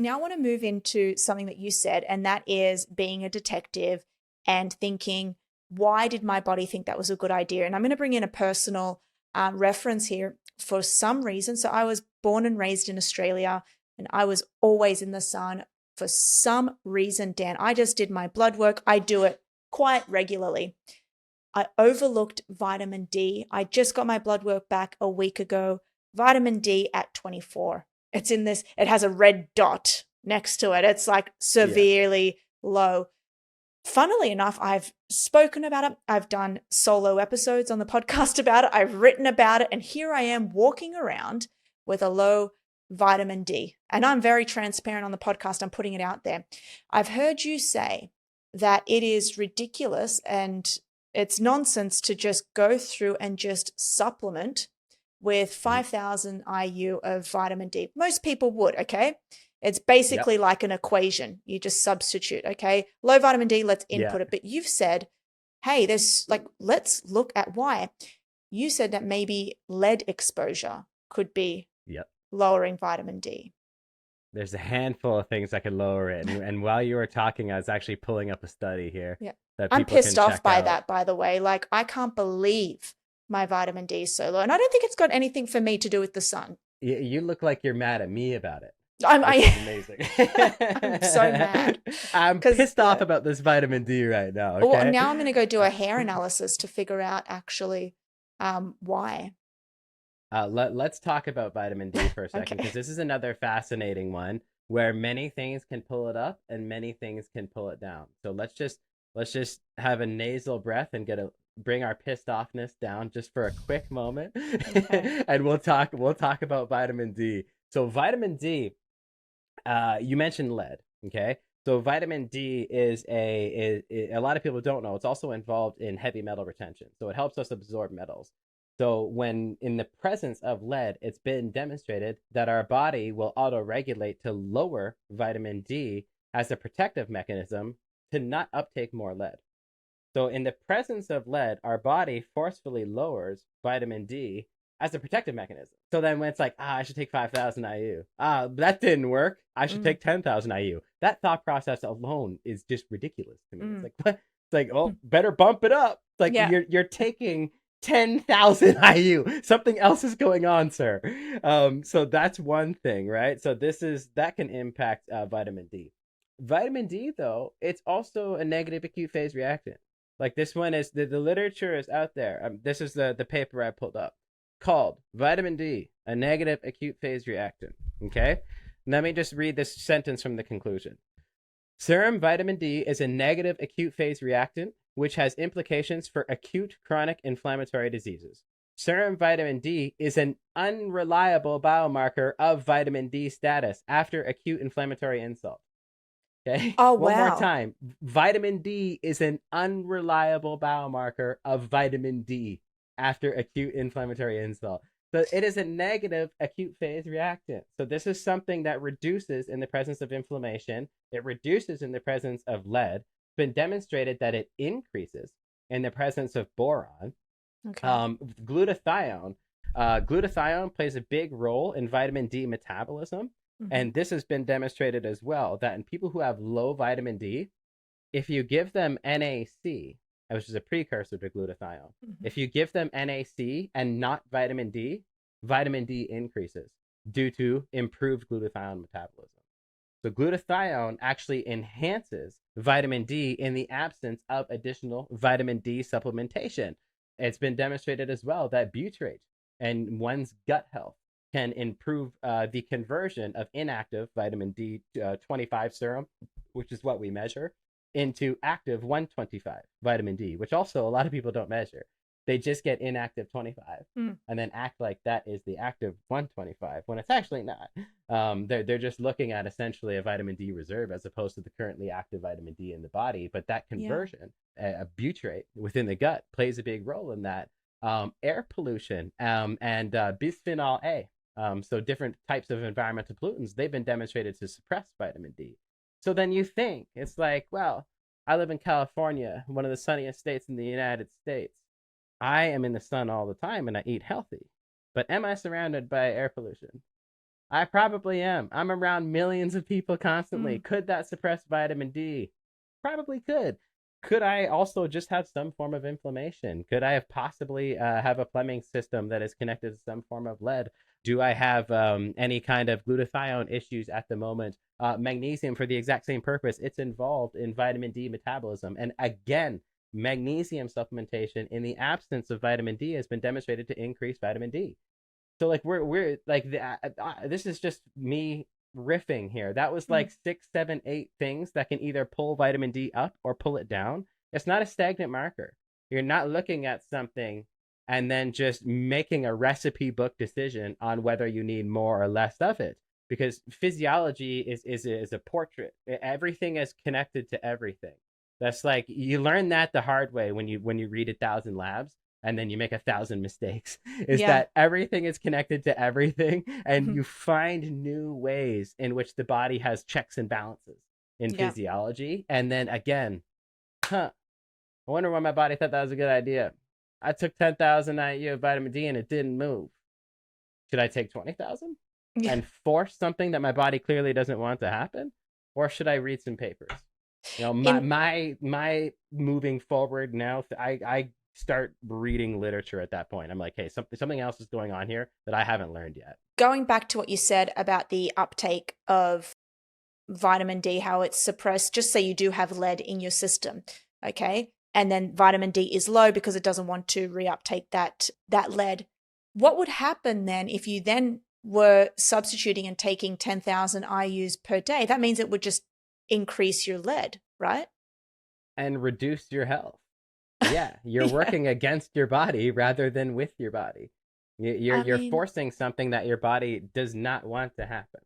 now want to move into something that you said, and that is being a detective and thinking, why did my body think that was a good idea? And I'm going to bring in a personal reference here for some reason. So I was born and raised in Australia, and I was always in the sun. For some reason, Dan, I just did my blood work. I do it quite regularly. I overlooked vitamin D. I just got my blood work back a week ago. Vitamin D at 24. It's in this, it has a red dot next to it. It's like severely low. Funnily enough, I've spoken about it. I've done solo episodes on the podcast about it. I've written about it. And here I am walking around with a low vitamin D. And I'm very transparent on the podcast. I'm putting it out there. I've heard you say that it is ridiculous and it's nonsense to just go through and just supplement with 5,000 IU of vitamin D. Most people would, okay? It's basically like an equation. You just substitute, okay? Low vitamin D, let's input it. But you've said, hey, there's like, let's look at why. You said that maybe lead exposure could be lowering vitamin D. There's a handful of things that could lower it. And while you were talking, I was actually pulling up a study here. Yeah. That I'm pissed off by that, by the way. Like, I can't believe my vitamin D is so low. And I don't think it's got anything for me to do with the sun. You look like you're mad at me about it. I'm amazing. I'm so mad. I'm pissed off about this vitamin D right now. Okay? Well, now I'm going to go do a hair analysis to figure out actually why. Let's talk about vitamin D for a second, because this is another fascinating one where many things can pull it up and many things can pull it down. So let's just have a nasal breath and bring our pissed offness down just for a quick moment, and we'll talk about vitamin D. So vitamin D, you mentioned lead, okay? So vitamin D is a lot of people don't know. It's also involved in heavy metal retention. So it helps us absorb metals. So when in the presence of lead, it's been demonstrated that our body will auto-regulate to lower vitamin D as a protective mechanism to not uptake more lead. So in the presence of lead, our body forcefully lowers vitamin D as a protective mechanism. So then when it's like, I should take 5,000 IU. That didn't work. I should take 10,000 IU. That thought process alone is just ridiculous to me. It's like, what? It's like, oh, better bump it up. It's like you're taking 10,000 IU. Something else is going on, sir. So that's one thing, right? So that can impact vitamin D. Vitamin D, though, it's also a negative acute phase reactant. Like this one is, the literature is out there. This is the paper I pulled up called Vitamin D, a negative acute phase reactant. Okay? Let me just read this sentence from the conclusion. Serum vitamin D is a negative acute phase reactant, which has implications for acute chronic inflammatory diseases. Serum vitamin D is an unreliable biomarker of vitamin D status after acute inflammatory insult. Okay. Oh, One more time. Vitamin D is an unreliable biomarker of vitamin D after acute inflammatory insult. So it is a negative acute phase reactant. So this is something that reduces in the presence of inflammation. It reduces in the presence of lead. It's been demonstrated that it increases in the presence of boron. Okay. Glutathione. Glutathione plays a big role in vitamin D metabolism. And this has been demonstrated as well, that in people who have low vitamin D, if you give them NAC, which is a precursor to glutathione, if you give them NAC and not vitamin D increases due to improved glutathione metabolism. So glutathione actually enhances vitamin D in the absence of additional vitamin D supplementation. It's been demonstrated as well that butyrate and one's gut health can improve the conversion of inactive vitamin D25 serum, which is what we measure, into active 125 vitamin D, which also a lot of people don't measure. They just get inactive 25 and then act like that is the active 125 when it's actually not. They're just looking at essentially a vitamin D reserve as opposed to the currently active vitamin D in the body. But that conversion, a butyrate within the gut, plays a big role in that. Air pollution and bisphenol A. So different types of environmental pollutants, they've been demonstrated to suppress vitamin D. So then you think, it's like, well, I live in California, one of the sunniest states in the United States. I am in the sun all the time and I eat healthy. But am I surrounded by air pollution? I probably am. I'm around millions of people constantly. Could that suppress vitamin D? Probably could. Could I also just have some form of inflammation? Could I have possibly have a plumbing system that is connected to some form of lead? Do I have any kind of glutathione issues at the moment? Magnesium, for the exact same purpose, it's involved in vitamin D metabolism. And again, magnesium supplementation in the absence of vitamin D has been demonstrated to increase vitamin D. So like we're like this is just me riffing here. That was like 6, 7, 8 things that can either pull vitamin D up or pull it down. It's not a stagnant marker. You're not looking at something and then just making a recipe book decision on whether you need more or less of it, because physiology is a portrait. Everything is connected to everything. That's like you learn that the hard way when you read 1,000 labs and then you make 1,000 mistakes, is that everything is connected to everything, and you find new ways in which the body has checks and balances in physiology. And then again, I wonder why my body thought that was a good idea. I took 10,000 IU of vitamin D and it didn't move. Should I take 20,000 and force something that my body clearly doesn't want to happen? Or should I read some papers? You know, my moving forward now, I start reading literature at that point. I'm like, hey, something else is going on here that I haven't learned yet. Going back to what you said about the uptake of vitamin D, how it's suppressed, just say you do have lead in your system, okay? And then vitamin D is low because it doesn't want to reuptake that lead. What would happen then if you then were substituting and taking 10,000 IUs per day? That means it would just increase your lead, right? And reduce your health. Yeah, you're working against your body rather than with your body. You're forcing something that your body does not want to happen.